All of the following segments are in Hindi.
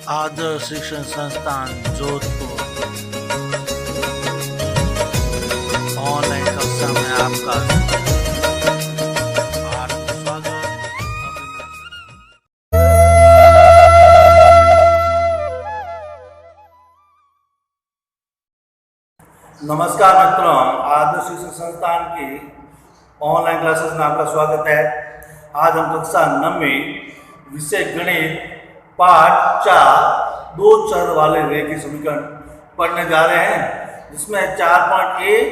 आदर्श शिक्षण संस्थान जोधपुर ऑनलाइन कक्षा में आपका हार्दिक स्वागत अभिनंदन। नमस्कार मित्रों, आदर्श शिक्षण संस्थान की ऑनलाइन क्लासेस में आपका स्वागत है। आज हम कक्षा 9वीं विषय गणित पाठ 4 दो चर वाले रेखीय समीकरण पढ़ने जा रहे हैं, जिसमें 4.1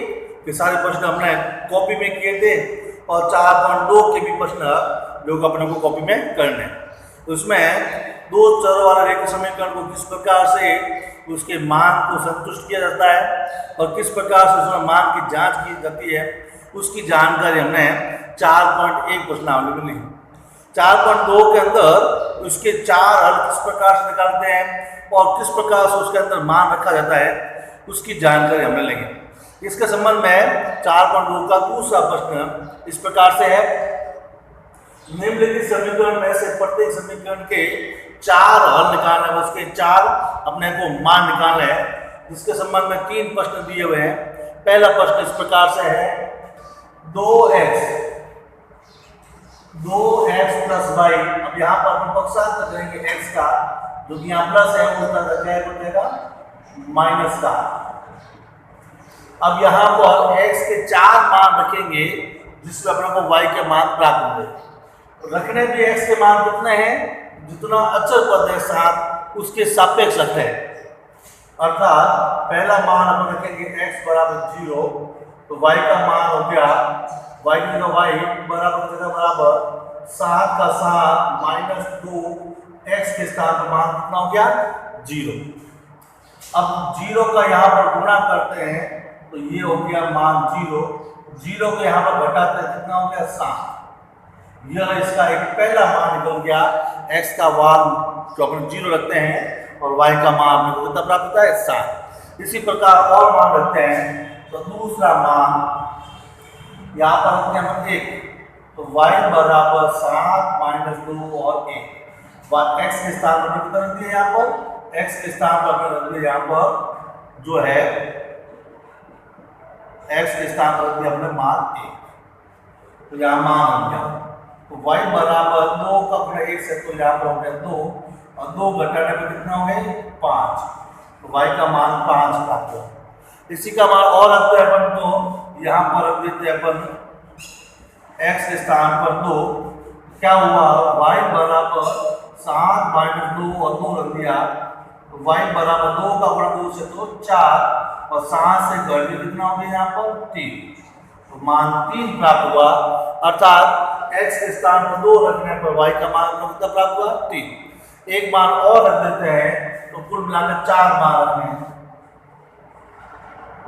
के सारे प्रश्न हमने कॉपी में किए थे और 4.2 के भी प्रश्न जो अपने को कॉपी में करने। तो उसमें दो चर वाले रेखीय समीकरण को किस प्रकार से उसके मान को संतुष्ट किया जाता है और किस प्रकार से उसमें मान की जांच की जाती है, उसकी जानकारी हमने 4.1 प्रश्नावली में ली। 4.2 के अंदर उसके चार हल किस प्रकार से निकालते हैं और किस प्रकार से उसके अंदर मान रखा जाता है, उसकी जानकारी हमने लेंगे। इसके संबंध में 4.2 का दूसरा प्रश्न इस प्रकार से है, निम्नलिखित समीकरण में से प्रत्येक समीकरण के चार हल निकालना है, उसके चार अपने को मान निकालना है। इसके संबंध में 3 प्रश्न दिए हुए हैं। पहला प्रश्न इस प्रकार से है, 2x प्लस वाई। अब यहाँ पर हम पक्षांतर करेंगे x का, जो कि यहाँ प्लस है वो हो जाएगा माइनस का। अब यहाँ पर x के चार मान रखेंगे, जिसमें अपने को y के मान प्राप्त होंगे। रखने भी x के मान कितने हैं, जितना अचर पद है साथ उसके सापेक्ष रखते हैं। अर्थात पहला मान हम रखेंगे x बराबर 0, तो y का मान हो गया y बराबर 7 का 7 माइनस 2 x के स्थान पर मान कितना हो गया 0। अब 0 का यहाँ पर गुणा करते हैं तो ये हो गया मान 0 को यहाँ पर घटाते हैं कितना हो गया 7। यह इसका एक पहला मान निकल गया। x का मान जो अपन 0 रखते हैं और y का मान हमको कितना प्राप्त होता है 7। इसी प्रकार और मान रखते हैं तो दूसरा मान यहाँ पर रखते हैं हम 1, तो y बराबर 7 माइनस 2 और 1। x के स्थान पर कितना रख दिया, यहाँ पर x के स्थान पर हमने रख दिया, यहाँ पर जो है x के स्थान पर रख दिया हमने मान 1, तो यहाँ मान हो गया। तो y बराबर 2 का अपने 1 से, तो यहाँ पर हो गया 2 और 2 घटाने पर कितना हो गया 5, तो y का मान 5 प्राप्त हो। इसी का मान और रखते हैं अपन, तो यहाँ पर रख देते हैं अपन x के स्थान पर 2, क्या हुआ y बराबर 7 माइनस 2 और 2 रख दिया, तो y बराबर 2 का गुणा 2 से तो 4 और 7 से घट कितना हो गया यहाँ पर 3, तो मान 3 प्राप्त हुआ। अर्थात x के स्थान पर 2 रखने पर y का मान कितना प्राप्त हुआ 3। एक मान और रख देते हैं तो कुल मिलाकर 4 मान रखने हैं।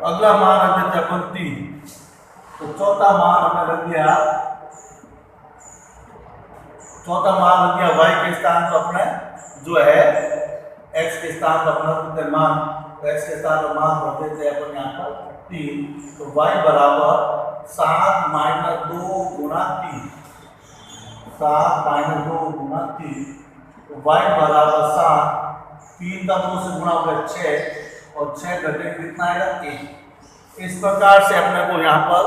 अगला मान रख देते हैं अपन 3, तो चौथा मान हमने रख दिया, y के स्थान पर अपने जो है x के स्थान पर अपना मान, तो x के स्थान पर मान रख देते हैं अपन यहाँ पर 3, तो y बराबर 7 माइनस 2 गुणा 3, 7 माइनस 2 गुणा 3, तो y बराबर 7, 3 का 2 से गुणा होगा 6 और 6 घटे कितना आएगा 1। इस प्रकार से अपने को यहाँ पर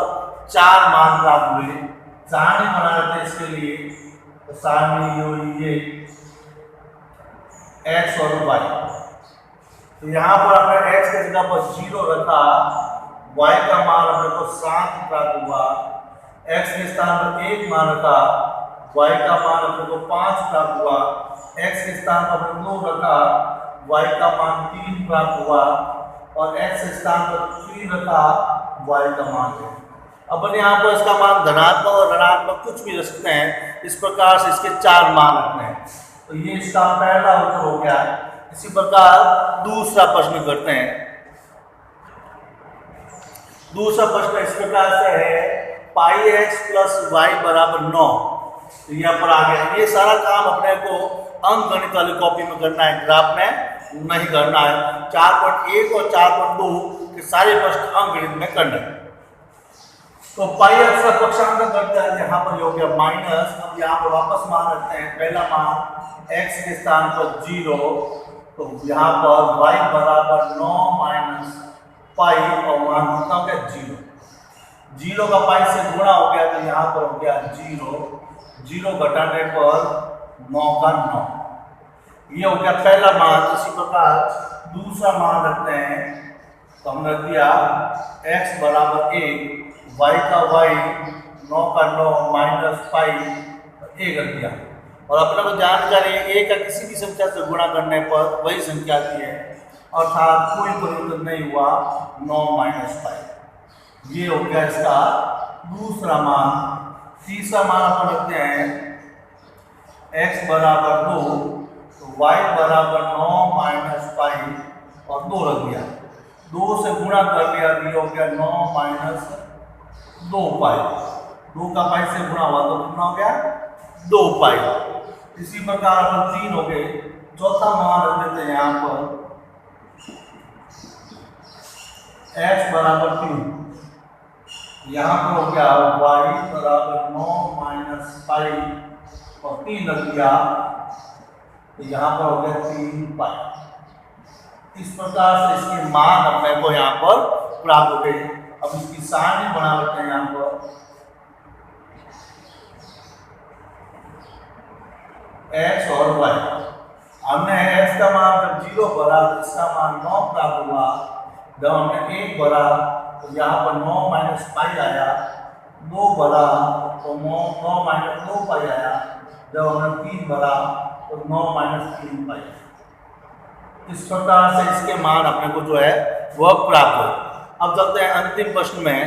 4 मान प्राप्त हुए। सारणी बना लेते हैं इसके लिए, तो सारणी ये x और y, तो यहाँ पर अपने x की जगह पर 0 रखा, y का मान अपने को 7 प्राप्त हुआ। x के स्थान पर 1 मान रखा, y का मान अपने को 5 प्राप्त हुआ। x के स्थान पर अपने 2 रखा, y का मान 3 प्राप्त हुआ और x के स्थान पर 3 रखा, y का मान है। अपन यहाँ पर इसका मान धनात्मक और ऋणात्मक कुछ भी रख सकते हैं। इस प्रकार से इसके 4 मान रखने हैं, तो ये इसका पहला उत्तर हो गया। इसी प्रकार दूसरा प्रश्न करते हैं। दूसरा प्रश्न इस प्रकार से है, पाई x प्लस वाई बराबर 9। तो यहाँ पर आ गया। ये सारा काम अपने को अंक गणित वाली कॉपी में करना है, ग्राफ में नहीं करना है। 4.1 और 4.2 के सारे प्रश्न अंक गणित में करना है। तो पाई x का पक्षांतर करते हैं, यहाँ पर हो गया माइनस। अब यहाँ पर वापस मान रखते हैं, पहला मान x के स्थान पर 0, तो यहाँ पर y बराबर 9 माइनस पाई और मान कितना हो गया 0। 0 का पाई से गुणा हो गया तो यहाँ पर हो गया 0, 0 घटाने पर 9 का 9। ये हो गया पहला मान। इसी प्रकार दूसरा मान रखते हैं, तो हमने रख दिया x बराबर 1, y का y 9 का 9 माइनस पाई 1 रख दिया। और अपने को जानकारी है a का किसी भी संख्या से गुणा करने पर वही संख्या आती है, अर्थात कोई परिवर्तन नहीं हुआ 9 माइनस पाई। ये हो गया इसका दूसरा मान। तीसरा मान अपन रखते हैं x बराबर 2, तो y बराबर 9 माइनस पाई और 2 रख दिया। 2 से गुणा कर लिया तो ये हो गया 9 माइनस 2 पाई। 2 का पाई से गुणा हुआ तो कितना हो गया 2 पाई। इसी प्रकार अपन 3 हो गए। चौथा मान रख देते हैं यहाँ पर x बराबर 3। यहाँ पर हो गया y बराबर 9 माइनस पाई और 3 रख दिया, तो यहाँ पर हो गया 3 पाई। इस प्रकार से इसके मान अपने को यहाँ पर प्राप्त हो गए। अब इसकी सारणी बना लेते हैं यहाँ पर x और y। हमने x का मान जब 0 भरा तो इसका मान 9 प्राप्त हुआ। जब हमने 1 भरा तो यहाँ पर 9 माइनस पाई आया। 2 भरा तो 9 माइनस 2 पाई आया। जब हमने 3 भरा तो 9 माइनस 3 पाई। इस प्रकार से इसके मान अपने को जो है वह प्राप्त हो। अब चलते हैं अंतिम प्रश्न में।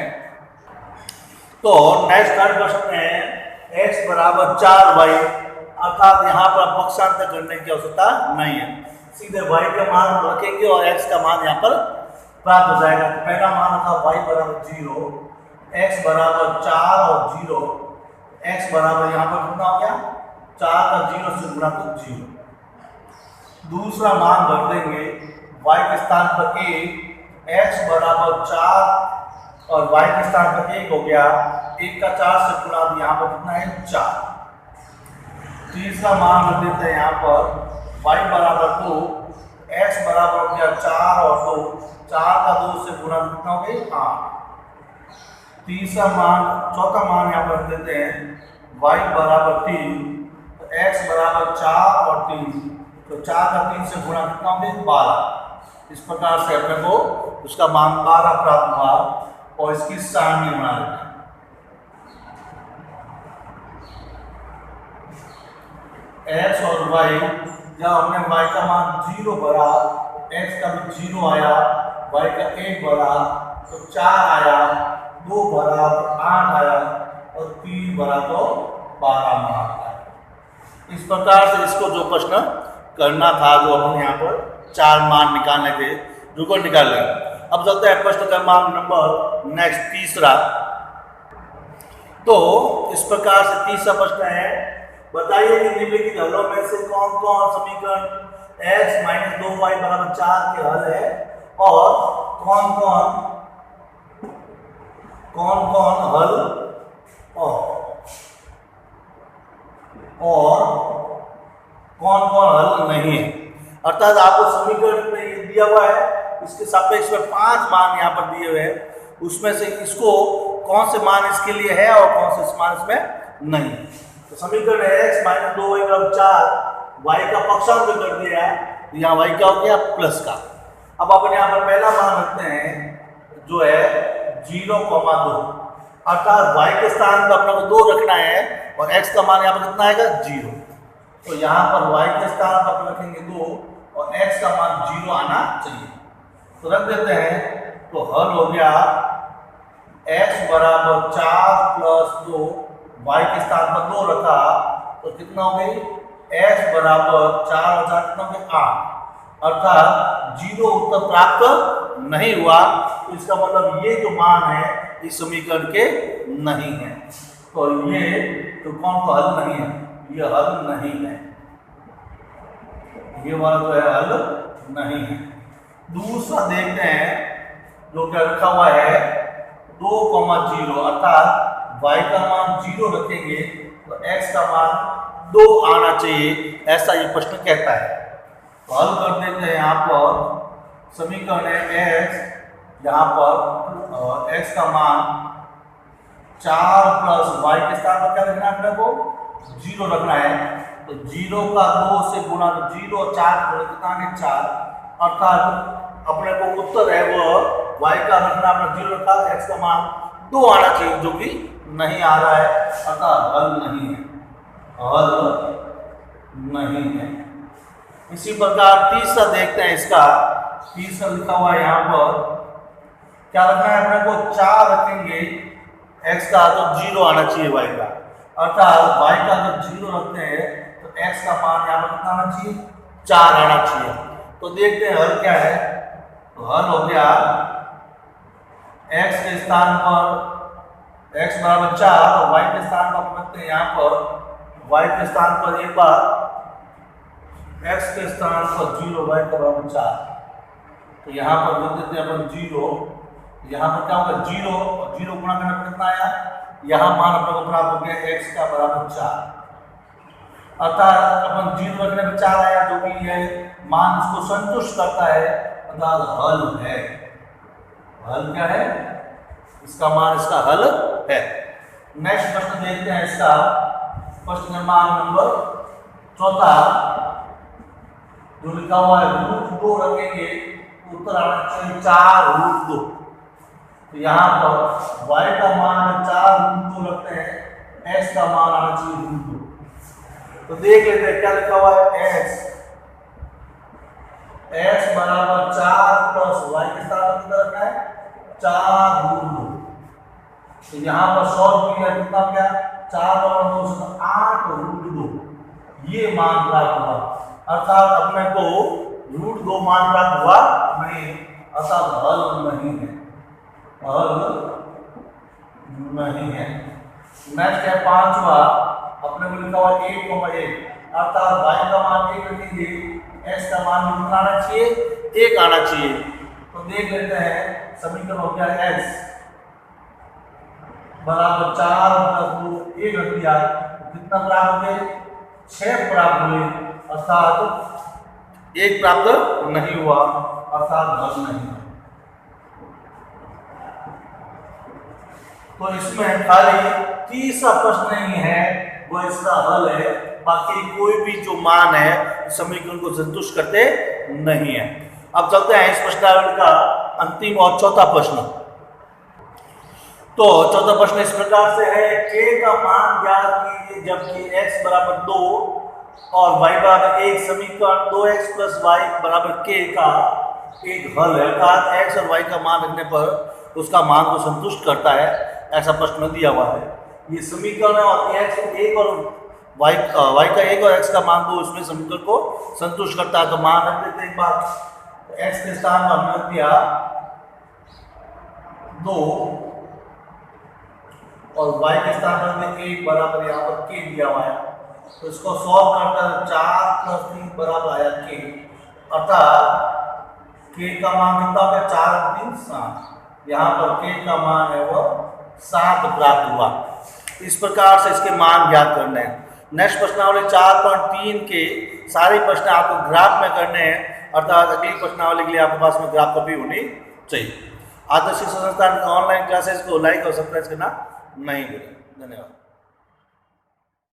तो नेक्स्ट थर्ड प्रश्न में x बराबर 4y, अर्थात यहाँ पर पक्षांतर करने की आवश्यकता नहीं है, सीधे y का मान रखेंगे और x का मान यहाँ पर प्राप्त हो जाएगा। तो पहला मान था y बराबर 0, x बराबर 4 और 0, x बराबर यहाँ पर कितना हो गया 4 का 0 से गुणा तो 0। दूसरा मान रख देंगे y के स्थान पर 1, x बराबर 4 और y के स्थान पर 1 हो गया। 1 का 4 से गुणा तो यहाँ पर कितना है 4। तीसरा मान रख देते हैं यहाँ पर y बराबर 2, x बराबर हो गया 4 और 2, 4 का 2 से गुणा कितना हो गया 8। तीसरा मान चौथा मान यहाँ पर रख देते हैं y बराबर 3, तो x बराबर 4 और 3, तो 4 का 3 से गुणा कितना हो गया 12। इस प्रकार से अपने को उसका मान 12 प्राप्त हुआ और इसकी सारणी बना लेते हैं। x और y, जब हमने y का मान 0 भरा x का भी 0 आया, y का 1 भरा तो 4 आया, 2 भरा तो 8 आया और 3 भरा तो 12 मान आया। इस प्रकार से इसको जो प्रश्न करना था, जो हम यहाँ पर 4 मान निकालने थे, जो को निकाल लेंगे। अब चलते हैं प्रश्न क्रमांक नंबर नेक्स्ट तीसरा। तो इस प्रकार से तीसरा प्रश्न है, बताइए कि निम्नलिखित हलों में से कौन कौन समीकरण x माइनस 2y बराबर 4 के हल है और कौन कौन हल और कौन कौन हल नहीं है। अर्थात आपको समीकरण में ये दिया हुआ है, इसके सापेक्ष में 5 मान यहाँ पर दिए हुए हैं, उसमें से इसको कौन से मान इसके लिए है और कौन से मान इसमें नहीं। तो समीकरण है x माइनस 2y बराबर 4, y का पक्षांतर कर दिया है, तो यहाँ y क्या हो गया प्लस का। अब अपन यहाँ पर पहला मान रखते हैं जो है 0,2, अर्थात y के स्थान पर अपने को 2 रखना है और x का मान यहाँ पर कितना आएगा 0। तो यहाँ पर y के स्थान पर अपन रखेंगे 2 और x का मान 0 आना चाहिए। तो रख देते हैं, तो हल हो गया x बराबर 4 प्लस 2, y के स्थान पर 2 रखा तो कितना हो गई x बराबर 4 और 4 कितना हो गया 8, अर्थात 0 उत्तर प्राप्त नहीं हुआ। तो इसका मतलब ये जो मान है इस समीकरण के नहीं है। तो ये तो कौन सा हल नहीं है, ये हल नहीं है, ये वाला जो है हल नहीं है। दूसरा देखते हैं जो क्या रखा हुआ है 2,0, अर्थात y का मान 0 रखेंगे तो x का मान 2 आना चाहिए, ऐसा ये प्रश्न कहता है। तो हल कर देते हैं यहाँ पर समीकरण है x, यहाँ पर x का मान 4 प्लस y के स्थान पर क्या रखना है अपने को 0 रखना है। तो 0 का 2 से गुणा, तो 0 और 4 कितना है 4, अर्थात अपने को उत्तर है वो y का रखना अपना 0 रखा, x का मान 2 आना चाहिए जो कि नहीं आ रहा है, अर्थात हल नहीं है, हल नहीं है। इसी प्रकार तीसरा देखते हैं, इसका तीसरा लिखा हुआ है यहाँ पर क्या रखना है अपने को 4 रखेंगे, x का तो 0 आना चाहिए y का, अर्थात y का जब 0 रखते हैं तो x का मान यहाँ पर कितना आना चाहिए 4 आना चाहिए। तो देखते हैं हल क्या है। तो हल हो गया x के स्थान पर x बराबर 4 और y के स्थान पर हम रखते हैं यहाँ पर y के स्थान पर एक बार x के स्थान पर 0, y का बराबर 4। तो यहाँ पर लिख देते हैं अपन 0, यहाँ पर क्या होगा 0 और 0 गुणा करने पर कितना आया, यहाँ मान अपने को प्राप्त हो गया x का बराबर 4, अर्थात अपन 0 रखने पर 4 आया जो कि ये मान इसको संतुष्ट करता है, अर्थात हल है। हल क्या है, इसका मान इसका हल है। नेक्स्ट प्रश्न देखते हैं, इसका प्रश्न क्रमांक नंबर 4 जो लिखा हुआ है √2 रखेंगे, उत्तर आना चाहिए 4√2। तो यहाँ पर y का मान 4√2 रखते हैं, x का मान आना चाहिए √2। तो देख लेते हैं क्या लिखा हुआ है, x बराबर 4 प्लस y के स्थान पर कितना रखना है 4√2। तो यहाँ पर सॉल्व किया कितना क्या 4 और 2 से 8√2 ये मान प्राप्त हुआ, अर्थात अपने को √2 मान प्राप्त हुआ नहीं, अर्थात हल नहीं है, हल नहीं है। नेक्स्ट है 5वां, अपने को लिखा हुआ 1,1, अर्थात y का मान 1 रखेंगे, x का मान कितना आना चाहिए 1 आना चाहिए। तो देख लेते हैं समीकरण हो गया x बराबर 4 प्लस 2 1 रख दिया, कितना प्राप्त हुए 6 प्राप्त हुए, अर्थात 1 प्राप्त नहीं हुआ, अर्थात हल नहीं है। तो इसमें खाली तीसरा प्रश्न नहीं है वो इसका हल है, बाकी कोई भी जो मान है समीकरण को संतुष्ट करते नहीं है। अब चलते हैं इस प्रश्नावली का अंतिम और चौथा प्रश्न। तो चौथा प्रश्न इस प्रकार से है, k का मान ज्ञात कीजिए जबकि x बराबर 2 और y बराबर 1 समीकरण 2x प्लस y बराबर k का एक हल है, अर्थात x और y का मान रखने पर उसका मान को संतुष्ट करता है, ऐसा प्रश्न दिया हुआ है। ये समीकरण है और x एक और y का एक और x का मान दो इसमें समीकरण को संतुष्ट करता है। तो मान रख देते हैं एक बार, x के स्थान पर हमने रख दिया 2 और y के स्थान पर हमने 1 बराबर यहाँ पर k दिया हुआ है। तो इसको सॉल्व करता है 4 प्लस 3 बराबर आया k, अर्थात k का मान कितना हो गया 4 और 3 7, यहाँ पर k का मान है वो 7 प्राप्त हुआ। इस प्रकार से इसके मान ज्ञात करने हैं। नेक्स्ट प्रश्नावली 4.3 के सारे प्रश्न आपको ग्राफ में करने हैं, अर्थात अगली प्रश्नावली के लिए आपके पास में ग्राफ कॉपी होनी चाहिए। आदर्श शिक्षा संस्थान ऑनलाइन क्लासेस को लाइक और सब्सक्राइब करना नहीं भूलें। धन्यवाद।